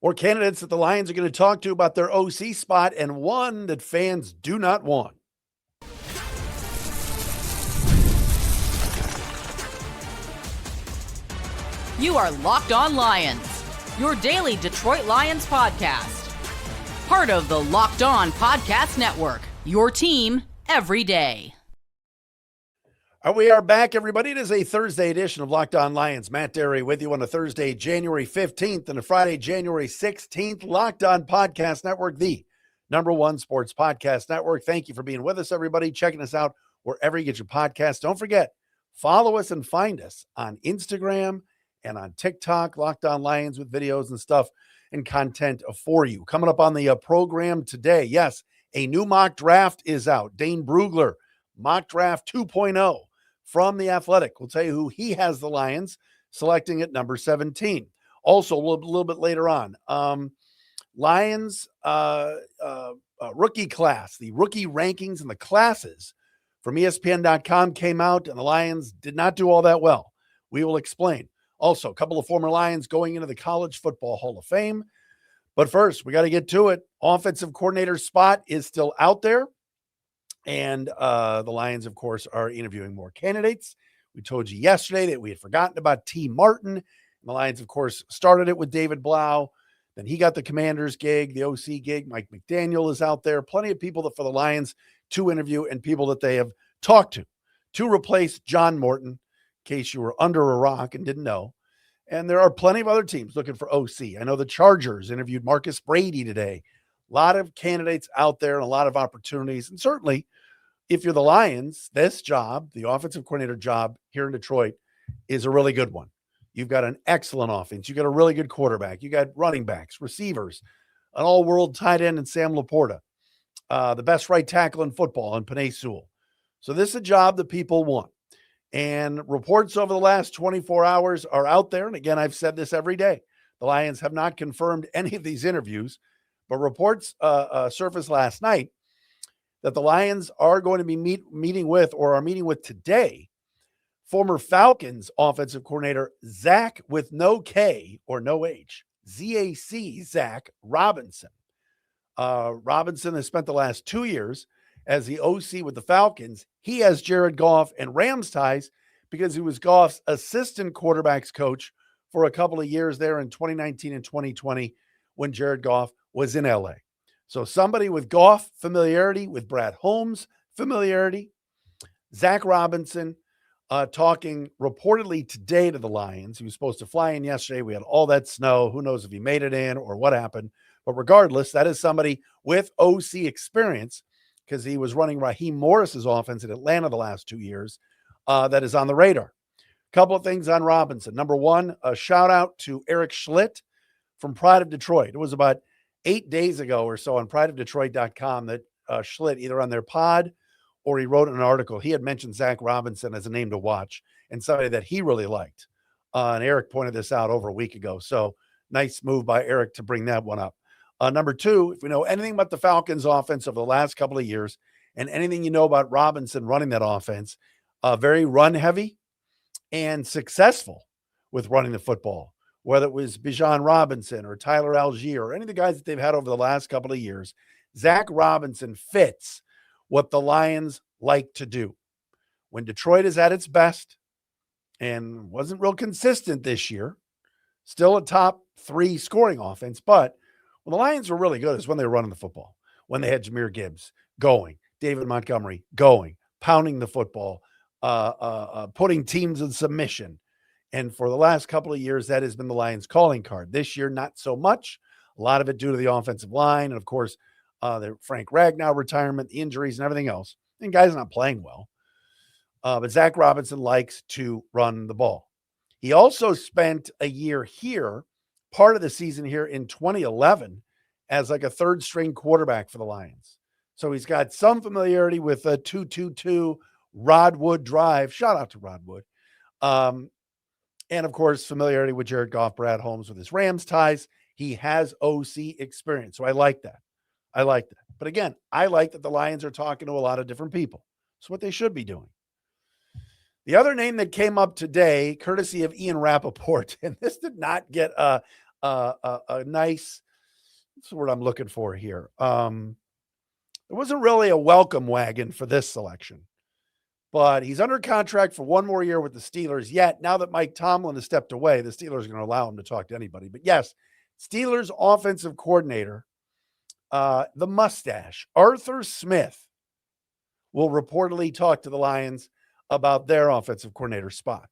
Or candidates that the Lions are going to talk to about their OC spot, and one that fans do not want. You are Locked On Lions, your daily Detroit Lions podcast. Part of the Locked On Podcast Network, your team every day. We are back, everybody. It is a Thursday edition of Locked On Lions. Matt Dery with you on a Thursday, January 15th and a Friday, January 16th. Locked On Podcast Network, the #1 sports podcast network. Thank you for being with us, everybody. Checking us out wherever you get your podcasts. Don't forget, follow us and find us on Instagram and on TikTok, Locked On Lions, with videos and stuff and content for you. Coming up on the program today, yes, a new mock draft is out. Dane Brugler, mock draft 2.0. From The Athletic. We'll tell you who he has the Lions selecting at number 17. Also, a little bit later on, Lions rookie class, the rookie rankings and the classes from ESPN.com came out, and the Lions did not do all that well. We will explain. Also, a couple of former Lions going into the College Football Hall of Fame. But first, we got to get to it. Offensive coordinator spot is still out there. And the Lions, of course, are interviewing more candidates. We told you yesterday that we had forgotten about T. Martin. And the Lions, of course, started it with David Blau. Then he got the Commander's gig, the OC gig. Mike McDaniel is out there. Plenty of people for the Lions to interview and people that they have talked to replace John Morton, in case you were under a rock and didn't know. And there are plenty of other teams looking for OC. I know the Chargers interviewed Marcus Brady today. A lot of candidates out there and a lot of opportunities. And certainly, if you're the Lions, this job, the offensive coordinator job here in Detroit, is a really good one. You've got an excellent offense. You've got a really good quarterback. You got running backs, receivers, an all-world tight end in Sam Laporta, the best right tackle in football in Penei Sewell. So this is a job that people want. And reports over the last 24 hours are out there. And again, I've said this every day. The Lions have not confirmed any of these interviews. But reports surfaced last night that the Lions are going to be meeting with today former Falcons offensive coordinator Zac with no K or no H, Z-A-C, Zac Robinson. Robinson has spent the last 2 years as the OC with the Falcons. He has Jared Goff and Rams ties because he was Goff's assistant quarterbacks coach for a couple of years there in 2019 and 2020 when Jared Goff was in LA. So somebody with Goff familiarity, with Brad Holmes familiarity. Zac Robinson talking reportedly today to the Lions. He was supposed to fly in yesterday. We had all that snow. Who knows if he made it in or what happened. But regardless, that is somebody with OC experience because he was running Raheem Morris's offense in Atlanta the last 2 years. That is on the radar. Couple of things on Robinson. Number one, a shout out to Eric Schlitt from Pride of Detroit. It was about 8 days ago or so on prideofdetroit.com that Schlitt, either on their pod or he wrote an article, he had mentioned Zac Robinson as a name to watch and somebody that he really liked. And Eric pointed this out over a week ago. So nice move by Eric to bring that one up. Number two, if we know anything about the Falcons offense over the last couple of years and anything you know about Robinson running that offense, very run heavy and successful with running the football. Whether it was Bijan Robinson or Tyler Algier or any of the guys that they've had over the last couple of years, Zac Robinson fits what the Lions like to do. When Detroit is at its best and wasn't real consistent this year, still a top 3 scoring offense, but when the Lions were really good is when they were running the football, when they had Jahmyr Gibbs going, David Montgomery going, pounding the football, putting teams in submission. And for the last couple of years, that has been the Lions' calling card. This year, not so much. A lot of it due to the offensive line. And, of course, the Frank Ragnow retirement, the injuries, and everything else. And guys not playing well. But Zac Robinson likes to run the ball. He also spent a year here, part of the season here in 2011, as like a third-string quarterback for the Lions. So he's got some familiarity with a 2-2-2 Rod Wood drive. Shout out to Rod Wood. And, of course, familiarity with Jared Goff, Brad Holmes with his Rams ties. He has OC experience. So I like that. But, again, I like that the Lions are talking to a lot of different people. It's what they should be doing. The other name that came up today, courtesy of Ian Rappaport, and this did not get a nice, what's the word I'm looking for here? It wasn't really a welcome wagon for this selection, but he's under contract for one more year with the Steelers. Yet, now that Mike Tomlin has stepped away, the Steelers are going to allow him to talk to anybody. But yes, Steelers offensive coordinator, the mustache, Arthur Smith, will reportedly talk to the Lions about their offensive coordinator spot.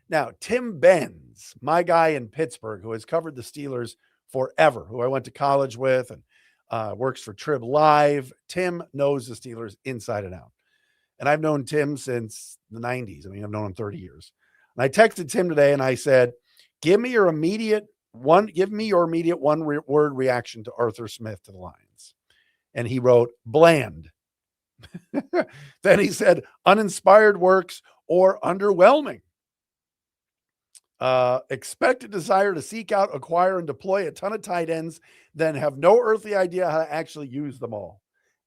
Now, Tim Benz, my guy in Pittsburgh, who has covered the Steelers forever, who I went to college with and works for Trib Live. Tim knows the Steelers inside and out. And I've known Tim since the 90s. I mean, I've known him 30 years. And I texted Tim today and I said, give me your immediate one word reaction to Arthur Smith to the Lions. And he wrote, bland. Then he said, uninspired works or underwhelming. Expect a desire to seek out, acquire, and deploy a ton of tight ends, then have no earthly idea how to actually use them all.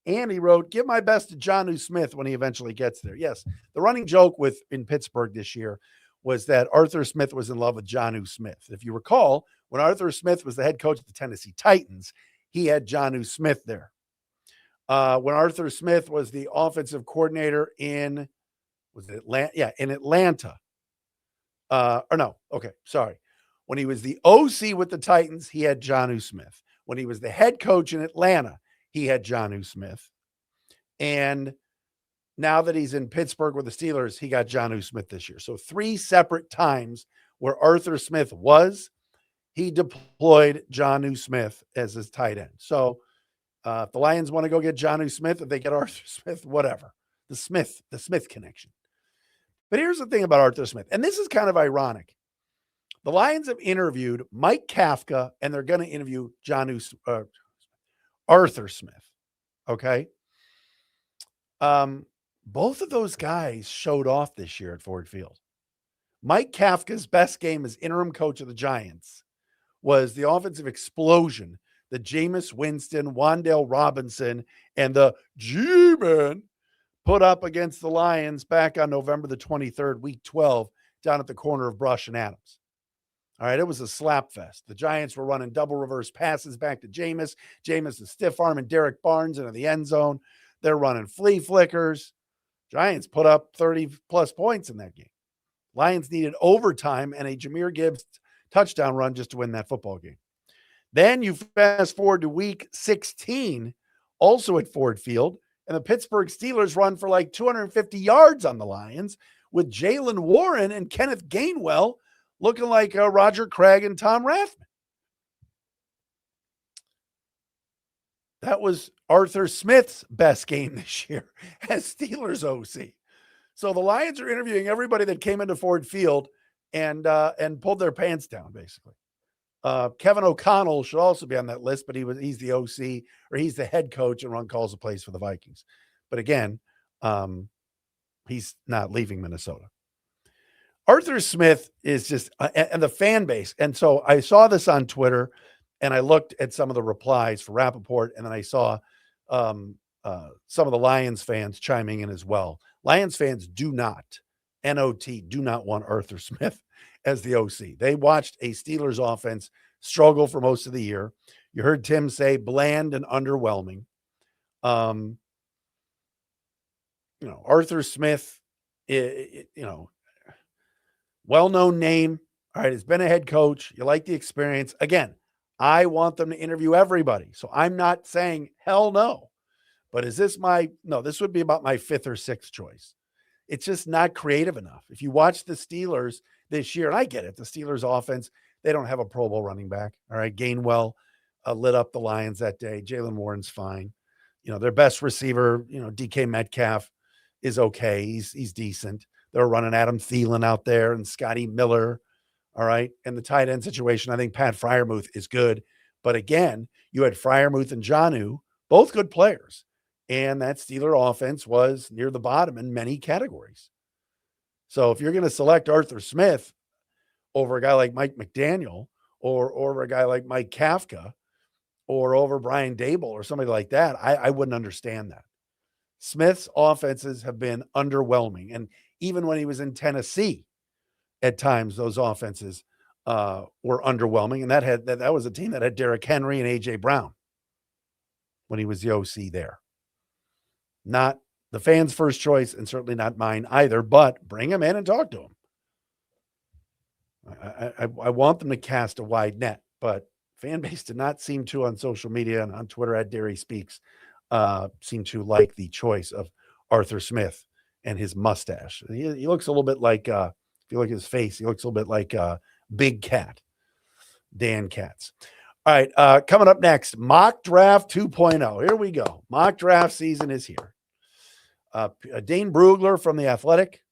And he wrote, give my best to Jonnu Smith when he eventually gets there. Yes, the running joke in Pittsburgh this year was that Arthur Smith was in love with Jonnu Smith. If you recall, when Arthur Smith was the head coach of the Tennessee Titans, he had Jonnu Smith there. When Arthur Smith was the offensive coordinator in Atlanta? Yeah, in Atlanta. When he was the OC with the Titans, he had Jonnu Smith. When he was the head coach in Atlanta, he had Jonnu Smith. And now that he's in Pittsburgh with the Steelers, he got Jonnu Smith this year. So 3 separate times where Arthur Smith he deployed Jonnu Smith as his tight end. So if the Lions want to go get Jonnu Smith, if they get Arthur Smith, whatever. The Smith connection. But here's the thing about Arthur Smith, and this is kind of ironic. The Lions have interviewed Mike Kafka, and they're going to interview Arthur Smith. Okay. Both of those guys showed off this year at Ford Field. Mike Kafka's best game as interim coach of the Giants was the offensive explosion that Jameis Winston, Wan'Dale Robinson, and the G-Man put up against the Lions back on November the 23rd, week 12, down at the corner of Brush and Adams. All right, it was a slap fest. The Giants were running double reverse passes back to Jameis. Jameis is stiff arming Derek Barnes into the end zone. They're running flea flickers. Giants put up 30-plus points in that game. Lions needed overtime and a Jahmyr Gibbs touchdown run just to win that football game. Then you fast forward to week 16, also at Ford Field, and the Pittsburgh Steelers run for like 250 yards on the Lions with Jaylen Warren and Kenneth Gainwell looking like Roger Craig and Tom Rathman. That was Arthur Smith's best game this year as Steelers OC. So the Lions are interviewing everybody that came into Ford Field and pulled their pants down, basically. Kevin O'Connell should also be on that list, but he's the OC, or he's the head coach and calls the plays for the Vikings. But again, he's not leaving Minnesota. Arthur Smith is just, and the fan base. And so I saw this on Twitter and I looked at some of the replies for Rappaport, and then I saw some of the Lions fans chiming in as well. Lions fans do not want Arthur Smith as the OC. They watched a Steelers offense struggle for most of the year. You heard Tim say bland and underwhelming. Arthur Smith, well-known name. All right, has been a head coach. You like the experience. Again, I want them to interview everybody. So I'm not saying hell no. But this would be about my 5th or 6th choice. It's just not creative enough. If you watch the Steelers this year, and I get it, the Steelers offense, they don't have a Pro Bowl running back. All right, Gainwell lit up the Lions that day. Jaylen Warren's fine. Their best receiver, DK Metcalf is okay. He's decent. They're running Adam Thielen out there and Scotty Miller. All right. And the tight end situation, I think Pat Freiermuth is good. But again, you had Freiermuth and Jonnu, both good players. And that Steeler offense was near the bottom in many categories. So if you're going to select Arthur Smith over a guy like Mike McDaniel or over a guy like Mike Kafka or over Brian Dable or somebody like that, I wouldn't understand that. Smith's offenses have been underwhelming. And even when he was in Tennessee, at times those offenses were underwhelming. And that was a team that had Derrick Henry and A.J. Brown when he was the OC there. Not the fans' first choice, and certainly not mine either, but bring him in and talk to him. I want them to cast a wide net, but fan base did not seem to, on social media and on Twitter at Dery Speaks, seem to like the choice of Arthur Smith and his mustache. He looks a little bit like, if you look at his face, he looks a little bit like Big Cat, Dan Katz. All right, coming up next, Mock Draft 2.0. Here we go. Mock draft season is here. Dane Brugler from The Athletic.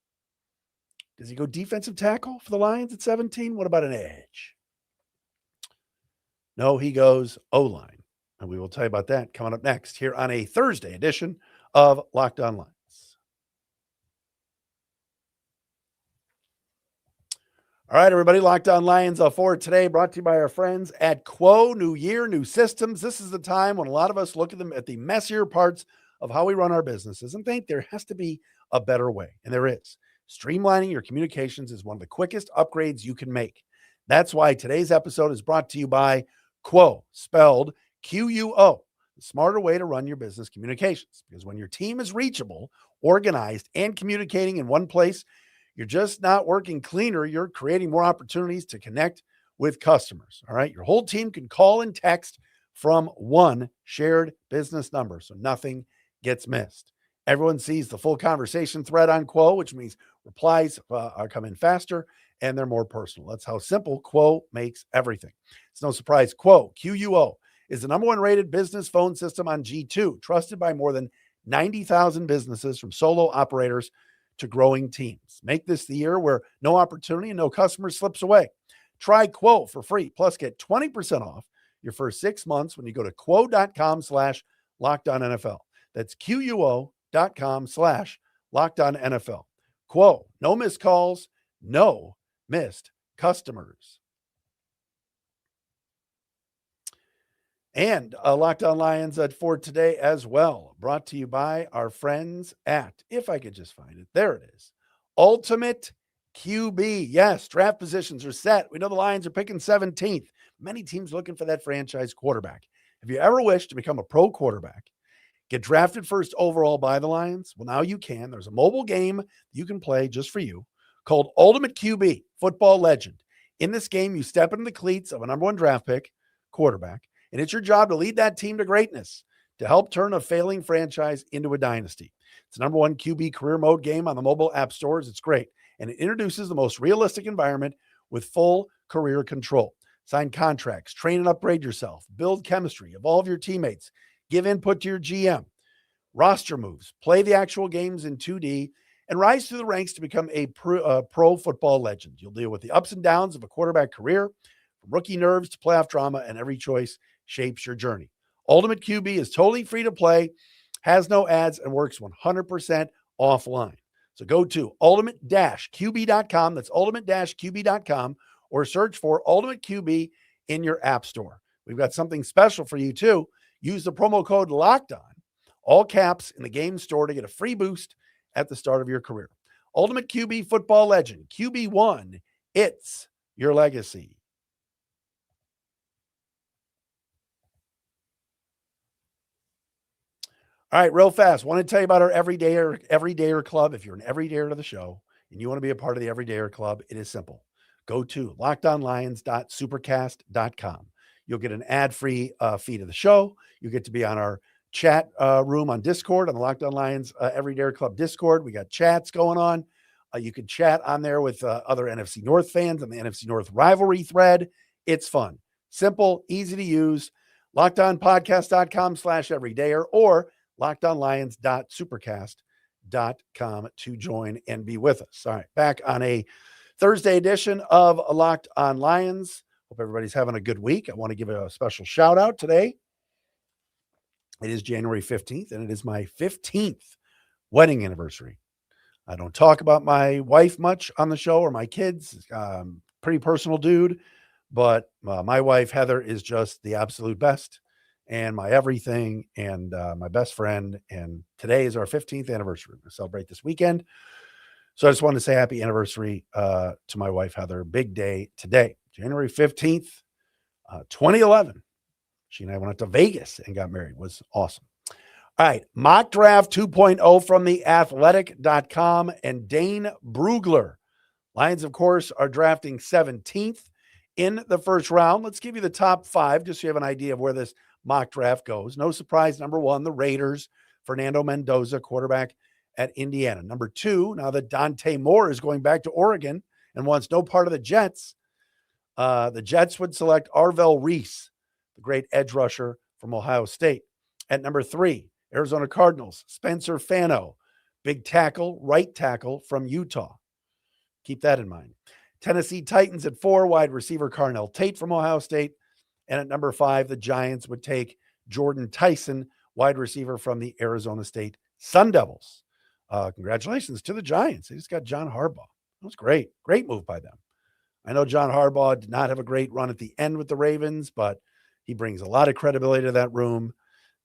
Does he go defensive tackle for the Lions at 17? What about an edge? No, he goes O-line. And we will tell you about that coming up next here on a Thursday edition of Locked On Lions. All right, everybody, Locked On Lions for today, brought to you by our friends at Quo. New year, new systems. This is the time when a lot of us look at the messier parts of how we run our businesses and think there has to be a better way. And there is. Streamlining your communications is one of the quickest upgrades you can make. That's why today's episode is brought to you by Quo, spelled Q-U-O, the smarter way to run your business communications. Because when your team is reachable, organized, and communicating in one place, you're just not working cleaner. You're creating more opportunities to connect with customers. All right. Your whole team can call and text from one shared business number, so nothing gets missed. Everyone sees the full conversation thread on Quo, which means replies are coming faster and they're more personal. That's how simple Quo makes everything. It's no surprise. Quo, Q-U-O, is the #1 rated business phone system on G2, trusted by more than 90,000 businesses, from solo operators to growing teams. Make this the year where no opportunity and no customer slips away. Try Quo for free, plus get 20% off your first 6 months when you go to quo.com/LockedOnNFL. That's QUO.com/LockedOnNFL. Quo, no missed calls, no missed customers. And Locked On Lions for today as well, brought to you by our friends at, if I could just find it, there it is, Ultimate QB. Yes, draft positions are set. We know the Lions are picking 17th. Many teams looking for that franchise quarterback. Have you ever wished to become a pro quarterback, get drafted first overall by the Lions? Well, now you can. There's a mobile game you can play just for you called Ultimate QB, Football Legend. In this game, you step into the cleats of a #1 draft pick quarterback, and it's your job to lead that team to greatness, to help turn a failing franchise into a dynasty. It's the #1 QB career mode game on the mobile app stores. It's great, and it introduces the most realistic environment with full career control. Sign contracts, train and upgrade yourself, build chemistry, evolve your teammates, give input to your GM, roster moves, play the actual games in 2D, and rise through the ranks to become a pro football legend. You'll deal with the ups and downs of a quarterback career, from rookie nerves to playoff drama, and every choice shapes your journey. Ultimate QB is totally free to play, has no ads, and works 100% offline. So go to ultimate-qb.com. That's ultimate-qb.com, or search for Ultimate QB in your app store. We've got something special for you too. Use the promo code LOCKEDON, all caps, in the game store to get a free boost at the start of your career. Ultimate QB Football Legend, QB1, it's your legacy. All right, real fast. Want to tell you about our Everydayer Club. If you're an everydayer to the show and you want to be a part of the Everydayer Club, it is simple. Go to lockedonlions.supercast.com. You'll get an ad-free feed of the show. You get to be on our chat room on Discord, on the Locked On Lions Everydayer Club Discord. We got chats going on. You can chat on there with other NFC North fans on the NFC North rivalry thread. It's fun, simple, easy to use. LockedOnPodcast.com/everydayer or LockedOnLions.supercast.com to join and be with us. All right, back on a Thursday edition of Locked On Lions. Hope everybody's having a good week. I want to give a special shout out today. It is January 15th, and it is my 15th wedding anniversary. I don't talk about my wife much on the show or my kids. Pretty personal dude, but my wife, Heather, is just the absolute best and my everything and my best friend. And today is our 15th anniversary. We're going to celebrate this weekend. So I just wanted to say happy anniversary to my wife, Heather. Big day today. January 15th, 2011. She and I went out to Vegas and got married. It was awesome. All right. Mock Draft 2.0 from theathletic.com and Dane Brugler. Lions, of course, are drafting 17th in the first round. Let's give you the top 5 just so you have an idea of where this mock draft goes. No surprise, number 1, the Raiders, Fernando Mendoza, quarterback at Indiana. Number 2, now that Dante Moore is going back to Oregon and wants no part of the Jets would select Arvell Reese, the great edge rusher from Ohio State. At number 3, Arizona Cardinals, Spencer Fano, big tackle, right tackle from Utah. Keep that in mind. Tennessee Titans at 4, wide receiver Carnell Tate from Ohio State. And at number 5, the Giants would take Jordan Tyson, wide receiver from the Arizona State Sun Devils. Congratulations to the Giants. They just got John Harbaugh. That was great. Great move by them. I know John Harbaugh did not have a great run at the end with the Ravens, but he brings a lot of credibility to that room.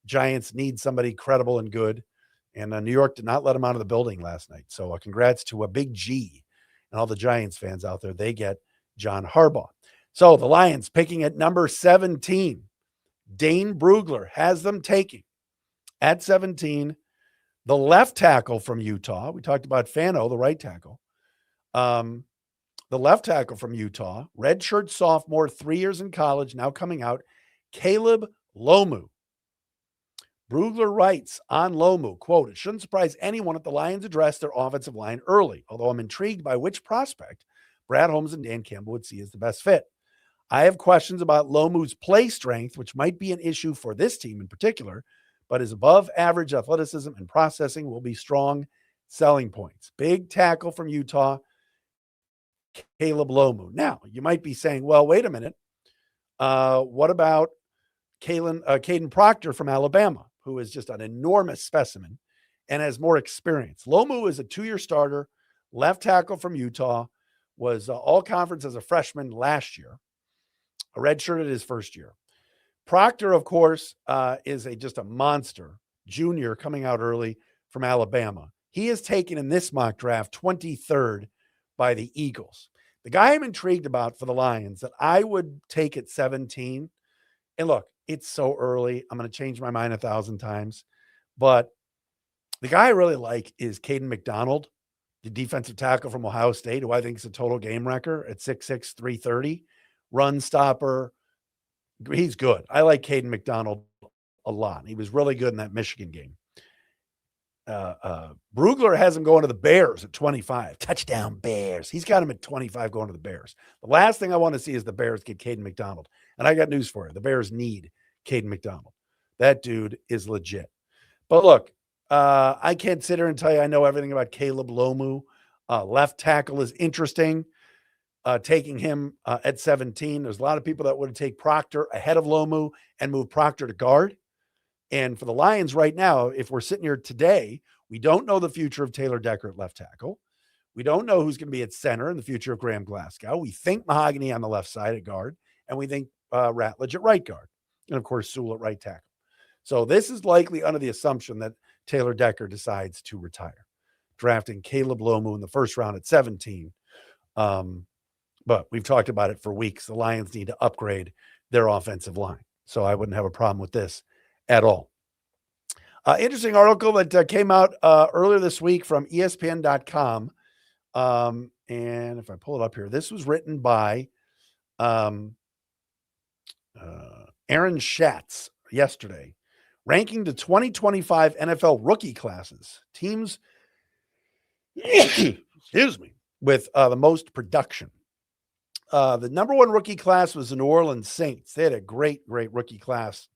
Giants need somebody credible and good. And New York did not let him out of the building last night. So congrats to a Big G and all the Giants fans out there. They get John Harbaugh. So the Lions picking at number 17. Dane Brugler has them taking at 17 the left tackle from Utah. We talked about Fano, the right tackle. The left tackle from Utah, redshirt sophomore, 3 years in college, now coming out, Caleb Lomu. Brugler writes on Lomu, quote, "It shouldn't surprise anyone if the Lions address their offensive line early, although I'm intrigued by which prospect Brad Holmes and Dan Campbell would see as the best fit. I have questions about Lomu's play strength, which might be an issue for this team in particular, but his above average athleticism and processing will be strong selling points." Big tackle from Utah, Caleb Lomu. Now, you might be saying, well, wait a minute. What about Caden Proctor from Alabama, who is just an enormous specimen and has more experience? Lomu is a 2-year starter, left tackle from Utah, was all conference as a freshman last year, a redshirt at his first year. Proctor, of course, is just a monster junior coming out early from Alabama. He is taken in this mock draft 23rd by the Eagles. The guy I'm intrigued about for the Lions that I would take at 17, and look, it's so early. I'm going to change my mind 1,000 times, but the guy I really like is Caden McDonald, the defensive tackle from Ohio State, who I think is a total game wrecker at 6'6", 330, run stopper. He's good. I like Caden McDonald a lot. He was really good in that Michigan game. Brugler has him going to the Bears at 25. Touchdown Bears. He's got him at 25 going to the Bears. The last thing I want to see is the Bears get Caden McDonald. And I got news for you. The Bears need Caden McDonald. That dude is legit. But look, I can't sit here and tell you I know everything about Caleb Lomu. Left tackle is interesting. Taking him at 17. There's a lot of people that would take Proctor ahead of Lomu and move Proctor to guard. And for the Lions right now, if we're sitting here today, we don't know the future of Taylor Decker at left tackle. We don't know who's going to be at center in the future of Graham Glasgow. We think Mahogany on the left side at guard, and we think Ratledge at right guard. And, of course, Sewell at right tackle. So this is likely under the assumption that Taylor Decker decides to retire, drafting Caleb Lomu in the first round at 17. But we've talked about it for weeks. The Lions need to upgrade their offensive line. So I wouldn't have a problem with this at all. Interesting article that came out earlier this week from ESPN.com. And if I pull it up here, this was written by Aaron Schatz yesterday, ranking the 2025 NFL rookie classes. Teams, excuse me, with the most production. The number one rookie class was the New Orleans Saints. They had a great rookie class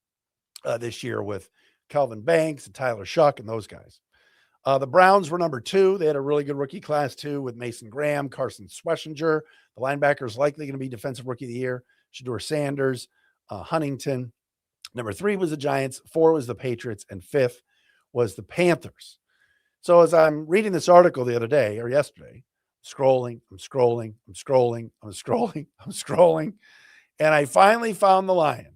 this year with Calvin Banks and Tyler Shuck and those guys. The Browns were number 2. They had a really good rookie class too with Mason Graham, Carson Schwessinger. The linebacker is likely going to be defensive rookie of the year. Shador Sanders, Huntington. Number 3 was the Giants. 4 was the Patriots. And 5th was the Panthers. So as I'm reading this article the other day or yesterday, I'm scrolling. And I finally found the Lions.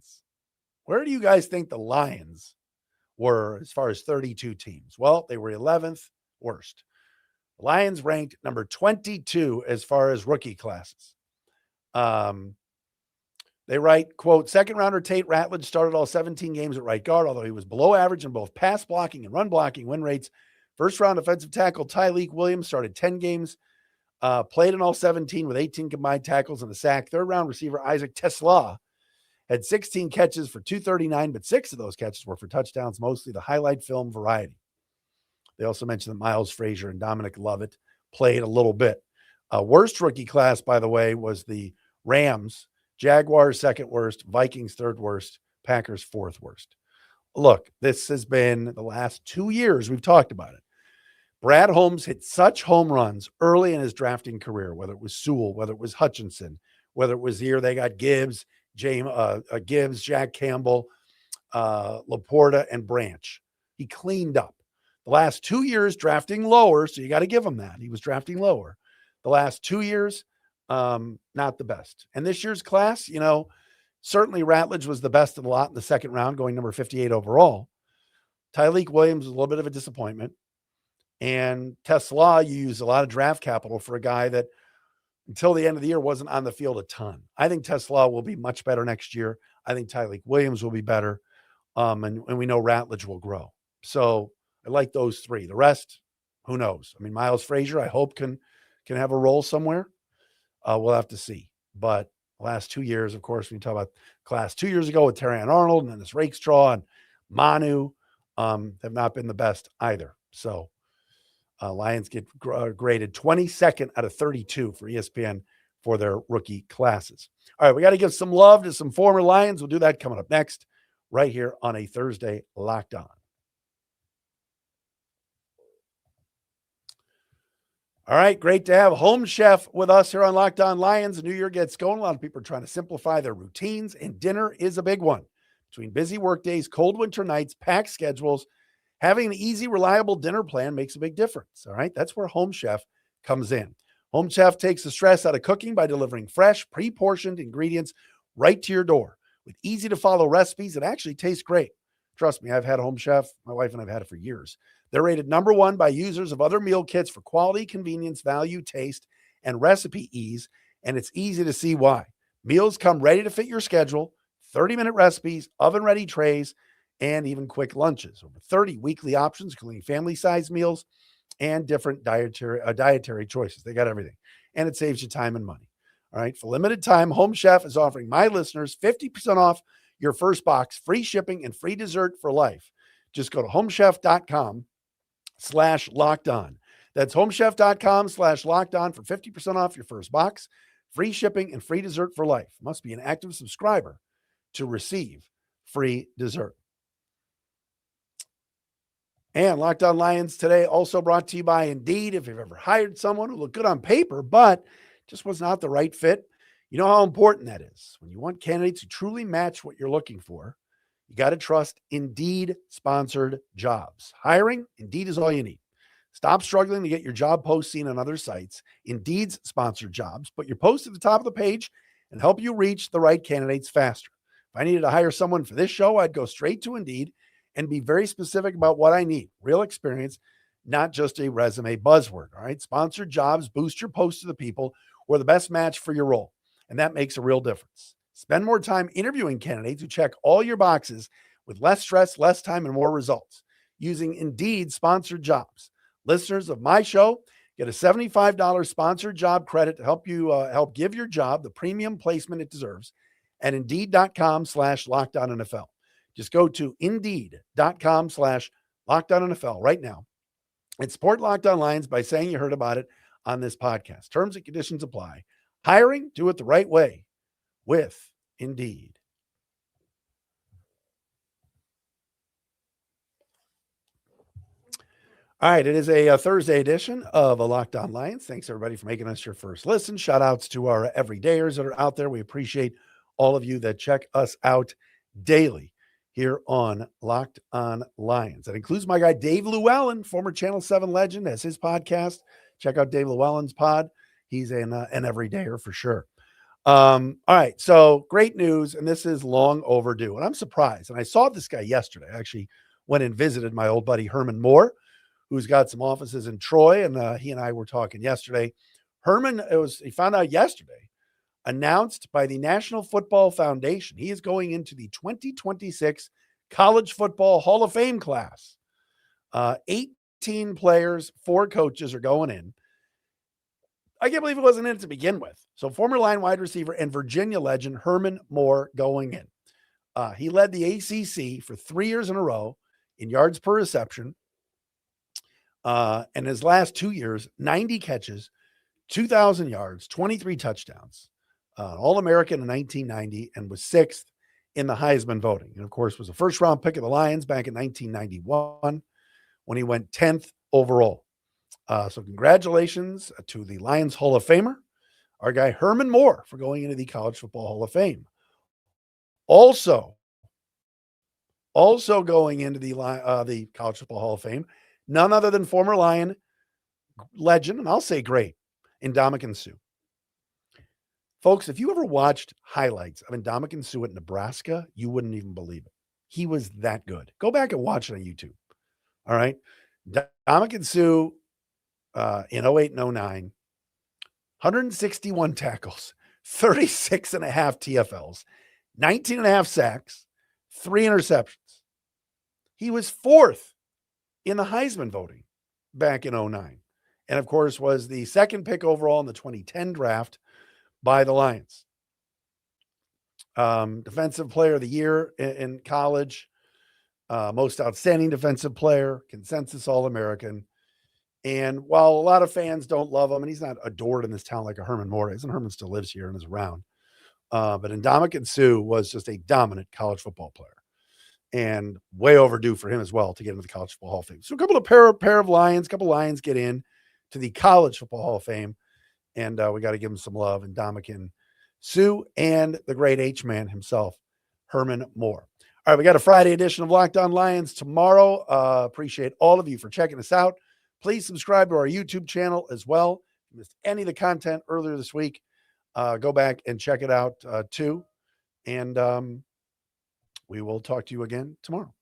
Where do you guys think the Lions were as far as 32 teams? Well, they were 11th worst. The Lions ranked number 22 as far as rookie classes. They write, quote, second rounder Tate Ratledge started all 17 games at right guard, although he was below average in both pass blocking and run blocking win rates. First round offensive tackle Tyleik Williams started 10 games, played in all 17 with 18 combined tackles and a sack. Third round receiver Isaac Tesla had 16 catches for 239, but 6 of those catches were for touchdowns, mostly the highlight film variety. They also mentioned that Miles Frazier and Dominic Lovett played a little bit. Worst rookie class, by the way, was the Rams. Jaguars second worst, Vikings third worst, Packers fourth worst. Look, this has been the last 2 years we've talked about it. Brad Holmes hit such home runs early in his drafting career, whether it was Sewell, whether it was Hutchinson, whether it was the year they got Gibbs, Jack Campbell, Laporta, and Branch. He cleaned up. The last 2 years drafting lower, so you got to give him that. He was drafting lower. The last 2 years, not the best. And this year's class, certainly Ratledge was the best of the lot in the second round, going number 58 overall. Tyleik Williams was a little bit of a disappointment. And Tesla, you use a lot of draft capital for a guy that until the end of the year wasn't on the field a ton. I think Tesla will be much better next year. I think Tyleik Williams will be better. And we know Ratledge will grow. So I like those three. The rest, who knows? I mean, Miles Frazier, I hope can have a role somewhere. We'll have to see. But the last 2 years, of course, we talk about class 2 years ago with Terrion Arnold and then this Rakestraw and Manu have not been the best either. So Lions get graded 22nd out of 32 for ESPN for their rookie classes. All right, we got to give some love to some former Lions. We'll do that coming up next, right here on a Thursday Locked On. All right, great to have Home Chef with us here on Locked On Lions. The new year gets going. A lot of people are trying to simplify their routines, and dinner is a big one. Between busy work days, cold winter nights, packed schedules, having an easy, reliable dinner plan makes a big difference. All right, that's where Home Chef comes in. Home Chef takes the stress out of cooking by delivering fresh, pre-portioned ingredients right to your door with easy-to-follow recipes that actually taste great. Trust me, I've had Home Chef. My wife and I've had it for years. They're rated number one by users of other meal kits for quality, convenience, value, taste, and recipe ease, and it's easy to see why. Meals come ready to fit your schedule, 30-minute recipes, oven-ready trays, and even quick lunches. Over 30 weekly options, including family-sized meals and different dietary choices. They got everything, and it saves you time and money. All right, for limited time, Home Chef is offering my listeners 50% off your first box, free shipping, and free dessert for life. Just go to homechef.com/lockedon. That's homechef.com/lockedon for 50% off your first box, free shipping, and free dessert for life. Must be an active subscriber to receive free dessert. And Locked On Lions today also brought to you by Indeed. If you've ever hired someone who looked good on paper, but just was not the right fit, you know how important that is. When you want candidates who truly match what you're looking for, you got to trust Indeed-sponsored jobs. Hiring, Indeed is all you need. Stop struggling to get your job post seen on other sites. Indeed's sponsored jobs put your post at the top of the page and help you reach the right candidates faster. If I needed to hire someone for this show, I'd go straight to Indeed and be very specific about what I need. Real experience, not just a resume buzzword. All right. Sponsored jobs boost your post to the people who are the best match for your role. And that makes a real difference. Spend more time interviewing candidates who check all your boxes with less stress, less time, and more results using Indeed sponsored jobs. Listeners of my show get a $75 sponsored job credit to help you help give your job the premium placement it deserves at Indeed.com/LockedOnNFL. Just go to Indeed.com/LockedOnNFL right now and support Locked On Lions by saying you heard about it on this podcast. Terms and conditions apply. Hiring, do it the right way with Indeed. All right, it is a Thursday edition of a Locked On Lions. Thanks, everybody, for making us your first listen. Shout-outs to our everydayers that are out there. We appreciate all of you that check us out daily here on Locked On Lions. That includes my guy, Dave Llewellyn, former Channel 7 legend, as his podcast. Check out Dave Llewellyn's pod. He's an everydayer for sure. All right, so great news, and this is long overdue. And I'm surprised. And I saw this guy yesterday. I actually went and visited my old buddy Herman Moore, who's got some offices in Troy, and he and I were talking yesterday. Herman, he found out yesterday announced by the National Football Foundation. He is going into the 2026 College Football Hall of Fame class. 18 players, 4 coaches are going in. I can't believe he wasn't in it to begin with. So former Lion wide receiver and Virginia legend Herman Moore going in. He led the ACC for 3 years in a row in yards per reception. And his last 2 years, 90 catches, 2,000 yards, 23 touchdowns. All-American in 1990 and was 6th in the Heisman voting. And, of course, was a first-round pick of the Lions back in 1991 when he went 10th overall. So congratulations to the Lions Hall of Famer, our guy Herman Moore, for going into the College Football Hall of Fame. Also going into the College Football Hall of Fame, none other than former Lion legend, and I'll say great, Ndamukong Suh. Folks, if you ever watched highlights of Ndamukong Suh at Nebraska, you wouldn't even believe it. He was that good. Go back and watch it on YouTube. All right. Ndamukong Suh in 08 and 09, 161 tackles, 36 and a half TFLs, 19 and a half sacks, 3 interceptions. He was 4th in the Heisman voting back in 09. And of course was the 2nd pick overall in the 2010 draft by the Lions. Defensive player of the year in college, most outstanding defensive player, consensus All-American. And while a lot of fans don't love him, and he's not adored in this town like a Herman Moore is, and Herman still lives here and is around, but Ndamukong Suh was just a dominant college football player and way overdue for him as well to get into the College Football Hall of Fame. So a couple of pair of Lions, a couple of Lions get in to the College Football Hall of Fame, and we got to give him some love. And Ndamukong Suh and the great H-man himself, Herman Moore. All right, we got a Friday edition of Locked On Lions tomorrow. Appreciate all of you for checking us out. Please subscribe to our YouTube channel as well. If you missed any of the content earlier this week, go back and check it out too. And we will talk to you again tomorrow.